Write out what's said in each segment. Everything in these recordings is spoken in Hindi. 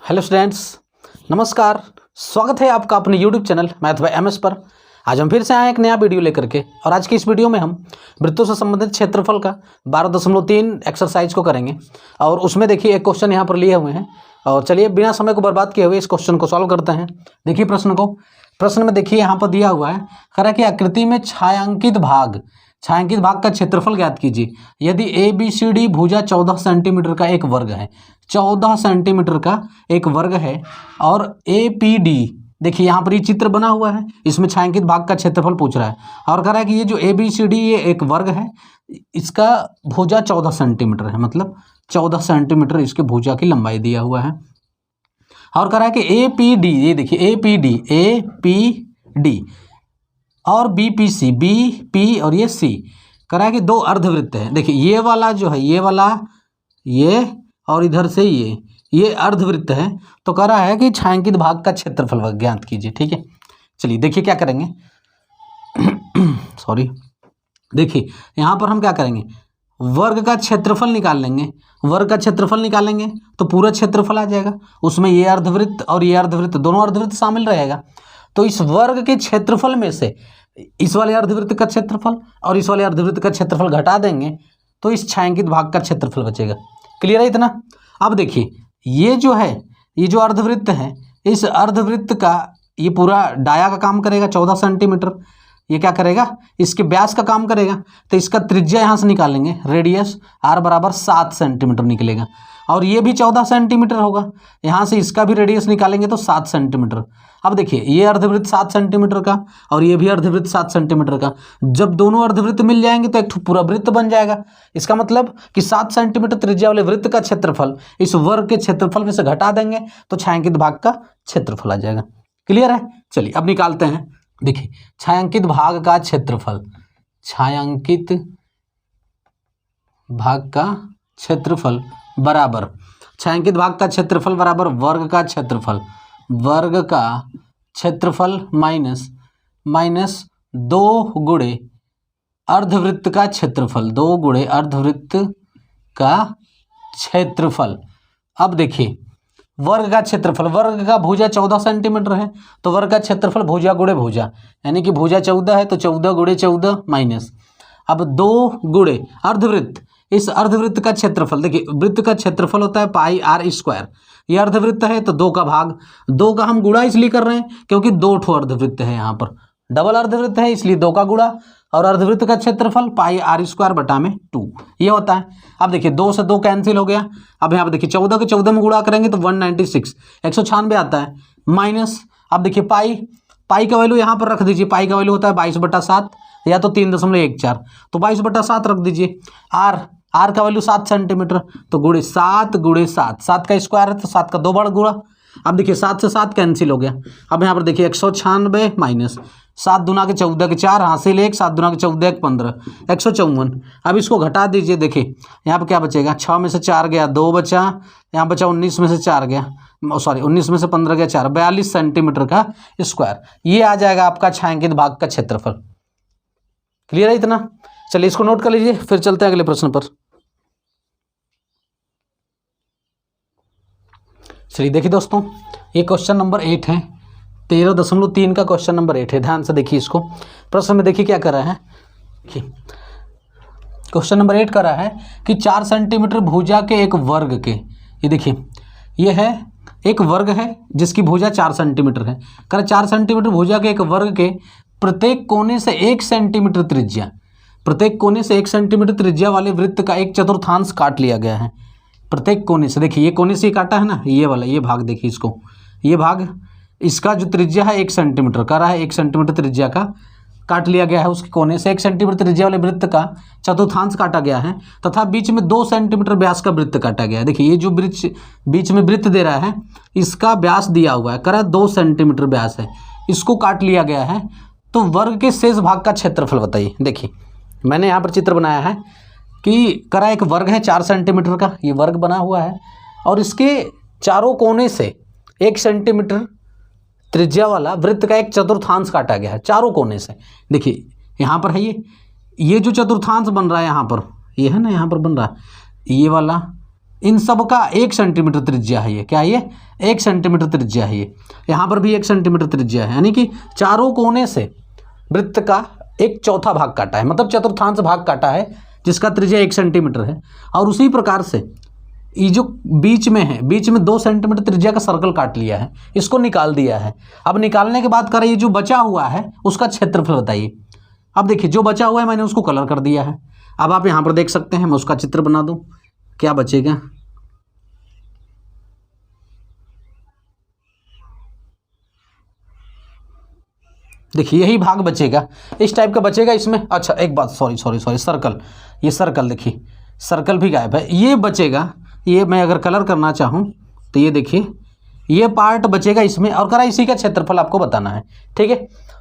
हेलो स्टूडेंट्स, नमस्कार। स्वागत है आपका अपने YouTube channel math bye MS पर। आज हम फिर से आए एक नया वीडियो लेकर के, और आज की इस वीडियो में हम वृत्तों से संबंधित क्षेत्रफल का 12.3 एक्सरसाइज को करेंगे। और उसमें देखिए एक क्वेश्चन यहाँ पर लिए हुए हैं, और चलिए बिना समय को बर्बाद किए हुए इस क्वेश्चन को सॉल्व करते हैं। देखिए प्रश्न में देखिए यहाँ पर दिया हुआ है, कह रहा है कि आकृति में छायांकित भाग का क्षेत्रफल ज्ञात कीजिए। यदि ए बी सी डी भुजा 14 सेंटीमीटर का एक वर्ग है, 14 सेंटीमीटर का एक वर्ग है, और ए पी डी, देखिए यहाँ पर ये चित्र बना हुआ है, इसमें छायांकित भाग का क्षेत्रफल पूछ रहा है, और कह रहा है कि ये जो ए बी सी डी ये एक वर्ग है, इसका भुजा 14 सेंटीमीटर है, मतलब 14 सेंटीमीटर इसके भुजा की लंबाई दिया हुआ है। और कह रहा है कि ए पी डी, ये देखिए ए पी डी और B P C, B P और ये सी, कह रहा है कि दो अर्धवृत्त है। देखिए ये वाला जो है, ये वाला, ये और इधर से ये अर्धवृत्त है। तो कह रहा है कि छायांकित भाग का क्षेत्रफल ज्ञात कीजिए। ठीक है, चलिए देखिए क्या करेंगे। सॉरी, देखिए यहाँ पर हम क्या करेंगे, वर्ग का क्षेत्रफल निकाल लेंगे। वर्ग का क्षेत्रफल निकालेंगे तो पूरा क्षेत्रफल आ जाएगा, उसमें ये अर्धवृत्त और ये अर्धवृत्त, दोनों अर्धवृत्त शामिल रहेगा। तो इस वर्ग के क्षेत्रफल में से इस वाले अर्धवृत्त का क्षेत्रफल और इस वाले अर्धवृत्त का क्षेत्रफल घटा देंगे, तो इस छायांकित भाग का क्षेत्रफल बचेगा। क्लियर है इतना? अब देखिए ये जो है, ये जो अर्धवृत्त है, इस अर्धवृत्त का ये पूरा डाया का काम करेगा 14 सेंटीमीटर। ये क्या करेगा, इसके व्यास का काम करेगा। तो इसका त्रिज्या यहाँ से निकालेंगे, रेडियस आर बराबर 7 सेंटीमीटर निकलेगा, और ये भी 14 सेंटीमीटर होगा। यहाँ से इसका भी रेडियस निकालेंगे तो 7 सेंटीमीटर। अब देखिए ये अर्धवृत्त 7 सेंटीमीटर का और ये भी अर्धवृत्त 7 सेंटीमीटर का, जब दोनों अर्धवृत्त मिल जाएंगे तो एक पूरा वृत्त बन जाएगा। इसका मतलब कि 7 सेंटीमीटर त्रिज्या वाले वृत्त का क्षेत्रफल इस वर्ग के क्षेत्रफल में से घटा देंगे तो छायांकित भाग का क्षेत्रफल आ जाएगा। क्लियर है? चलिए अब निकालते हैं। देखिए छायांकित भाग का क्षेत्रफल, छायांकित भाग का क्षेत्रफल बराबर, छायांकित भाग का क्षेत्रफल बराबर वर्ग का क्षेत्रफल, वर्ग का क्षेत्रफल माइनस 2 गुणे अर्धवृत्त का क्षेत्रफल, 2 गुणे अर्धवृत्त का क्षेत्रफल। अब देखिए वर्ग का क्षेत्रफल, वर्ग का भुजा 14 सेंटीमीटर है, तो वर्ग का क्षेत्रफल भुजा गुणे भुजा, यानी कि भुजा 14 है तो 14 गुणे 14 माइनस, अब 2 गुणे अर्धवृत्त, इस अर्धवृत्त का क्षेत्रफल, देखिए वृत्त का क्षेत्रफल होता है पाई आर स्क्वायर, ये अर्धवृत्त है तो 2 का भाग, 2 का हम गुणा इसलिए कर रहे हैं क्योंकि 2 ठो अर्धवृत्त है, यहाँ पर डबल अर्धवृत्त है इसलिए 2 का गुणा, और अर्धवृत्त का क्षेत्रफल पाई आर स्क्वायर बटा में 2 ये होता है। अब देखिए 2 से 2 कैंसिल हो गया। अब यहाँ पर देखिए 14 के 14 में गुणा करेंगे तो 196, 196 आता है, माइनस, अब देखिए पाई का वैल्यू यहाँ पर रख दीजिए, पाई का वैल्यू होता है 22/7 या तो 3.14, तो 22/7 रख दीजिए। आर का वैल्यू 7 सेंटीमीटर, तो गुणे 7 गुणे 7, 7 का स्क्वायर है तो 7 का 2 बार गुणा। अब देखिए 7 से 7 कैंसिल हो गया। अब यहाँ पर देखिए 196 माइनस 7 दूना के 14 के 4, हासिल 1, 7 दूना के 14 के 15, 154। अब इसको घटा दीजिए, देखिए यहाँ पर क्या बचेगा, 6 में से 4 गया 2 बचा, यहाँ बचा 19 में से 4 गया, सॉरी 19 में से 15 गया 4, 42 सेंटीमीटर का स्क्वायर। ये आ जाएगा आपका छायांकित भाग का क्षेत्रफल। क्लियर है इतना? चलिए इसको नोट कर लीजिए, फिर चलते हैं अगले प्रश्न पर। चलिए देखिए दोस्तों, ये क्वेश्चन नंबर 8 है, 13.3 का क्वेश्चन नंबर 8 है। ध्यान से देखिए इसको। प्रश्न में देखिए क्या कर रहा है, क्वेश्चन नंबर 8 कर रहा है कि 4 सेंटीमीटर भुजा के एक वर्ग के, ये देखिए ये है एक वर्ग है जिसकी भुजा 4 सेंटीमीटर है, कर 4 सेंटीमीटर भुजा के एक वर्ग के प्रत्येक कोने से 1 सेंटीमीटर त्रिज्या, प्रत्येक कोने से 1 सेंटीमीटर त्रिज्या वाले वृत्त का एक चतुर्थांश काट लिया गया है। प्रत्येक कोने से, देखिए ये कोने से ही काटा है ना, ये वाला ये भाग देखिए इसको, ये भाग, इसका जो त्रिज्या है 1 सेंटीमीटर का रहा है, 1 सेंटीमीटर त्रिज्या का काट लिया गया है, उसके कोने से 1 सेंटीमीटर त्रिज्या वाले वृत्त का चतुर्थांश काटा गया है, तथा बीच में 2 सेंटीमीटर व्यास का वृत्त काटा गया है। देखिए ये जो बीच में वृत्त दे रहा है, इसका व्यास दिया हुआ है, करा 2 सेंटीमीटर व्यास है, इसको काट लिया गया है। तो वर्ग के शेष भाग का क्षेत्रफल बताइए। देखिए मैंने यहाँ पर चित्र बनाया है कि करा एक वर्ग है 4 सेंटीमीटर का, ये वर्ग बना हुआ है, और इसके चारों कोने से 1 सेंटीमीटर त्रिज्या वाला वृत्त का एक चतुर्थांश काटा गया है, चारों कोने से। देखिए यहाँ पर है ये जो चतुर्थांश बन रहा है यहाँ पर, ये है ना, यहाँ पर बन रहा है ये वाला, इन सब का 1 सेंटीमीटर त्रिज्या है। ये क्या है? ये 1 सेंटीमीटर त्रिज्या है। ये यहाँ पर भी 1 सेंटीमीटर त्रिज्या है, यानी कि चारों कोने से वृत्त का 1/4 भाग काटा है, मतलब चतुर्थांश भाग काटा है जिसका त्रिज्या 1 सेंटीमीटर है। और उसी प्रकार से ये जो बीच में है, बीच में 2 सेंटीमीटर त्रिज्या का सर्कल काट लिया है, इसको निकाल दिया है। अब निकालने के बाद करें, ये जो बचा हुआ है उसका क्षेत्रफल बताइए। अब देखिए जो बचा हुआ है मैंने उसको कलर कर दिया है। अब आप यहाँ पर देख सकते हैं, मैं उसका चित्र बना दूँ, क्या बचेगा। देखिए यही भाग बचेगा, इस टाइप का बचेगा इसमें। अच्छा एक बात, सॉरी, सर्कल, ये सर्कल देखिए, सर्कल भी गायब है, ये बचेगा। ये मैं अगर कलर करना चाहूँ तो ये देखिए ये पार्ट बचेगा इसमें, और करा इसी का क्षेत्रफल आपको बताना है, ठीक है।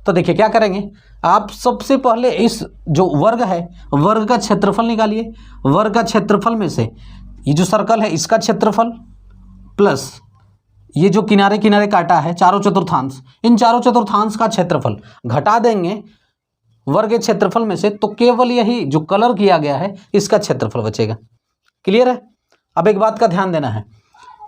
तो देखिए क्या करेंगे, आप सबसे पहले इस जो वर्ग है, वर्ग का क्षेत्रफल निकालिए। वर्ग का क्षेत्रफल में से ये जो सर्कल है इसका क्षेत्रफल प्लस ये जो किनारे किनारे काटा है चारों चतुर्थांश, इन चारों चतुर्थांश का क्षेत्रफल घटा देंगे वर्ग के क्षेत्रफल में से, तो केवल यही जो कलर किया गया है इसका क्षेत्रफल बचेगा। क्लियर है? अब एक बात का ध्यान देना है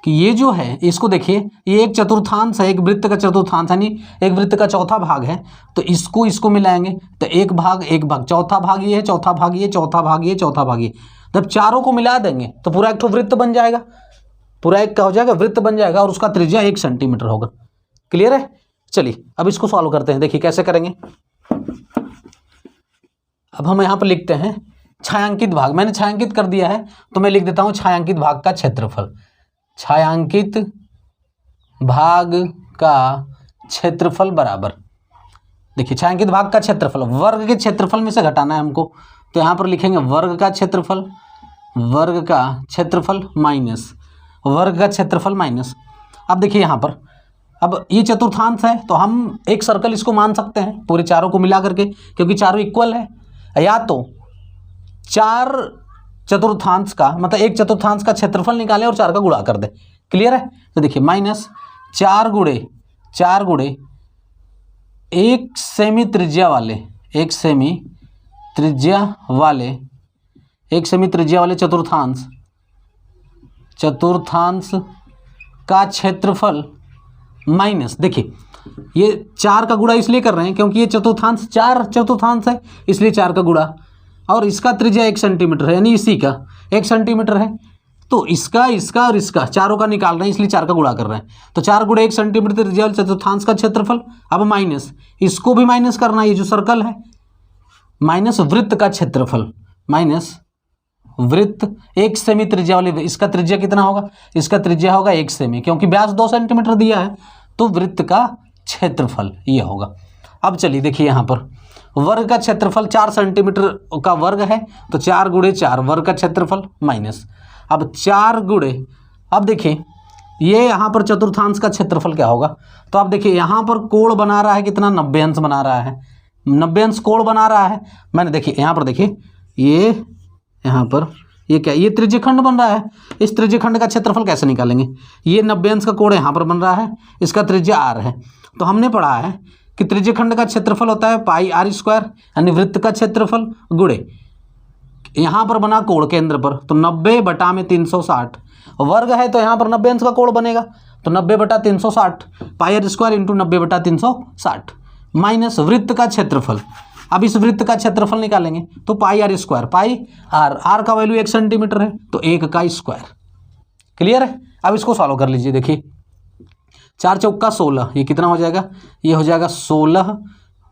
कि ये जो है इसको देखिए, ये एक चतुर्थांश है, एक वृत्त का चतुर्थांश, यानी एक वृत्त का चौथा भाग है। तो इसको मिलाएंगे तो एक भाग, चौथा भाग ये है, चौथा भाग ये, चौथा भाग ये, चौथा भाग ये। जब चारों को मिला देंगे तो पूरा एक तो वृत्त बन जाएगा, पूरा एक क्या हो जाएगा, वृत्त बन जाएगा, और उसका त्रिज्या 1 सेंटीमीटर होगा। क्लियर है? चलिए अब इसको सॉल्व करते हैं। देखिए कैसे करेंगे। अब हम यहाँ पर लिखते हैं छायांकित भाग, मैंने छायांकित कर दिया है तो मैं लिख देता हूँ छायांकित भाग का क्षेत्रफल। छायांकित भाग का क्षेत्रफल बराबर, देखिए छायांकित भाग का क्षेत्रफल वर्ग के क्षेत्रफल में से घटाना है हमको, तो यहाँ पर लिखेंगे वर्ग का क्षेत्रफल, वर्ग का क्षेत्रफल माइनस वर्ग का क्षेत्रफल माइनस। अब देखिए यहाँ पर, अब ये चतुर्थांश है तो हम एक सर्कल इसको मान सकते हैं पूरे चारों को मिला करके, क्योंकि चारों इक्वल है। या तो 4 चतुर्थांश का, मतलब एक चतुर्थांश का क्षेत्रफल निकालें और 4 का गुणा कर दें। क्लियर है? तो देखिए माइनस 4 गुणे 1 सेमी त्रिज्या वाले, 1 सेमी त्रिज्या वाले चतुर्थांश का क्षेत्रफल माइनस, देखिए ये 4 का गुणा इसलिए कर रहे हैं क्योंकि ये चतुर्थांश 4 चतुर्थांश है, इसलिए 4 का गुणा, और इसका त्रिज्या 1 सेंटीमीटर है, यानी इसी का 1 सेंटीमीटर है। तो इसका और इसका चारों का निकाल रहे हैं, इसलिए 4 का गुणा कर रहे हैं। तो 4 गुणे 1 सेंटीमीटर त्रिज्या वाले चतुर्थांश का क्षेत्रफल। अब माइनस, इसको भी माइनस करना है, ये जो सर्कल है, माइनस वृत्त का क्षेत्रफल, माइनस वृत्त 1 सेमी त्रिज्या वाले, इसका त्रिज्या कितना होगा, इसका त्रिज्या होगा 1 सेमी, क्योंकि व्यास 2 सेंटीमीटर दिया है, तो वृत्त का क्षेत्रफल ये होगा। अब चलिए देखिए यहाँ पर वर्ग का क्षेत्रफल 4 सेंटीमीटर का वर्ग है, तो 4 गुणे 4 वर्ग का क्षेत्रफल माइनस, अब 4 गुणे, अब देखिए ये यहाँ पर चतुर्थांश का क्षेत्रफल क्या होगा। तो अब देखिए यहाँ पर कोण बना रहा है कितना, 90 अंश बना रहा है, 90 अंश कोण बना रहा है। मैंने देखिए यहाँ पर देखिए ये यहाँ पर ये क्या, ये त्रिज्यखंड बन रहा है। इस त्रिज्यखंड का क्षेत्रफल कैसे निकालेंगे, ये 90 अंश का कोण यहाँ पर बन रहा है, इसका त्रिज्या r है। तो हमने पढ़ा है कि त्रिज्यखंड का क्षेत्रफल होता है पाई r स्क्वायर, यानी वृत्त का क्षेत्रफल गुणे यहाँ पर बना कोण केंद्र पर, तो 90 बटा में 360 वर्ग है, तो यहाँ पर 90 अंश का कोण बनेगा, तो 90 बटा 360 पाई r स्क्वायर इंटू 90 बटा 360 माइनस वृत्त का क्षेत्रफल। अब इस वृत्त का क्षेत्रफल निकालेंगे तो पाई r स्क्वायर, पाई r का वैल्यू 1 सेंटीमीटर है, तो 1 का स्क्वायर। क्लियर है? अब इसको सॉल्व कर लीजिए। देखिए 4 चौका 16, ये कितना हो जाएगा, ये हो जाएगा 16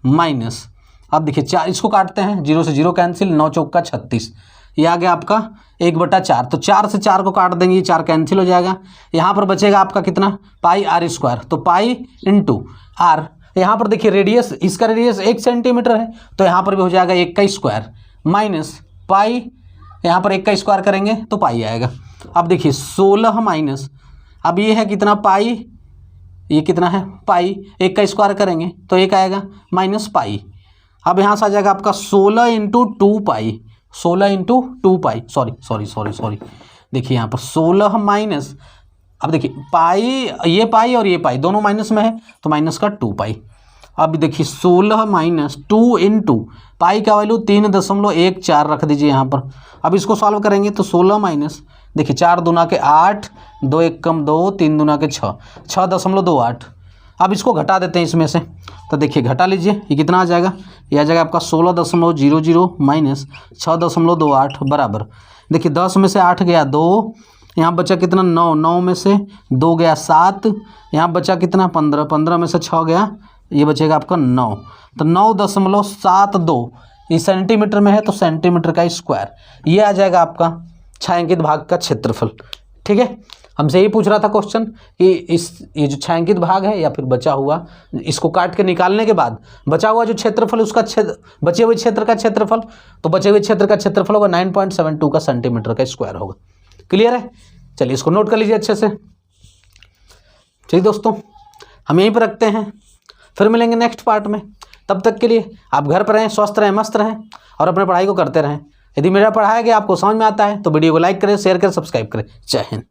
माइनस, अब देखिए 4, इसको काटते हैं, 0 से 0 कैंसिल, 9 चौका 36, ये आ गया आपका 1/4। तो 4 से 4 को काट देंगे, ये 4 कैंसिल हो जाएगा। यहाँ पर बचेगा आपका कितना, पाई r स्क्वायर, तो पाई इंटू r, यहाँ पर देखिए रेडियस, इसका रेडियस 1 सेंटीमीटर है, तो यहाँ पर भी हो जाएगा 1 का स्क्वायर माइनस पाई, यहाँ पर 1 का स्क्वायर करेंगे तो पाई आएगा। अब देखिए 16 माइनस, अब ये है कितना पाई, ये कितना है पाई, 1 का स्क्वायर करेंगे तो 1 आएगा माइनस पाई। अब यहाँ से आ जाएगा आपका 16 इंटू 2 पाई, 16 इंटू 2 पाई, सॉरी, देखिए यहाँ पर 16 माइनस, अब देखिए पाई, ये पाई और ये पाई दोनों माइनस में है, तो माइनस का 2 पाई। अब देखिए 16 माइनस 2 इंटू पाई का वैल्यू 3.14 रख दीजिए यहाँ पर। अब इसको सॉल्व करेंगे तो 16 माइनस देखिए 4 दूना के 8, 2 एक कम 2, 3 दूना के 6, 6.28। अब इसको घटा देते हैं इसमें से, तो देखिए घटा लीजिए, ये कितना आ जाएगा, ये आ जाएगा आपका 16.00 माइनस 6.28 बराबर, देखिए 10 में से 8 गया 2, यहाँ बचा कितना 9, 9 में से 2 गया 7, यहाँ बचा कितना 15, 15 में से 6 गया, ये बचेगा आपका 9, तो 9.72, ये सेंटीमीटर में है तो सेंटीमीटर का स्क्वायर, ये आ जाएगा आपका छायांकित भाग का क्षेत्रफल। ठीक है, हमसे यही पूछ रहा था क्वेश्चन कि ये जो छायांकित भाग है या फिर बचा हुआ, इसको काट के निकालने के बाद बचा हुआ जो क्षेत्रफल उसका बचे हुए क्षेत्र का क्षेत्रफल, तो बचे हुए क्षेत्र का क्षेत्रफल होगा 9.72 का सेंटीमीटर का स्क्वायर होगा। क्लियर है, चलिए इसको नोट कर लीजिए अच्छे से। चलिए दोस्तों, हम यहीं पर रखते हैं, फिर मिलेंगे नेक्स्ट पार्ट में। तब तक के लिए आप घर पर रहें, स्वस्थ रहें, मस्त रहें और अपने पढ़ाई को करते रहें। यदि मेरा पढ़ाया गया आपको समझ में आता है तो वीडियो को लाइक करें, शेयर करें, सब्सक्राइब करें। जय हिंद।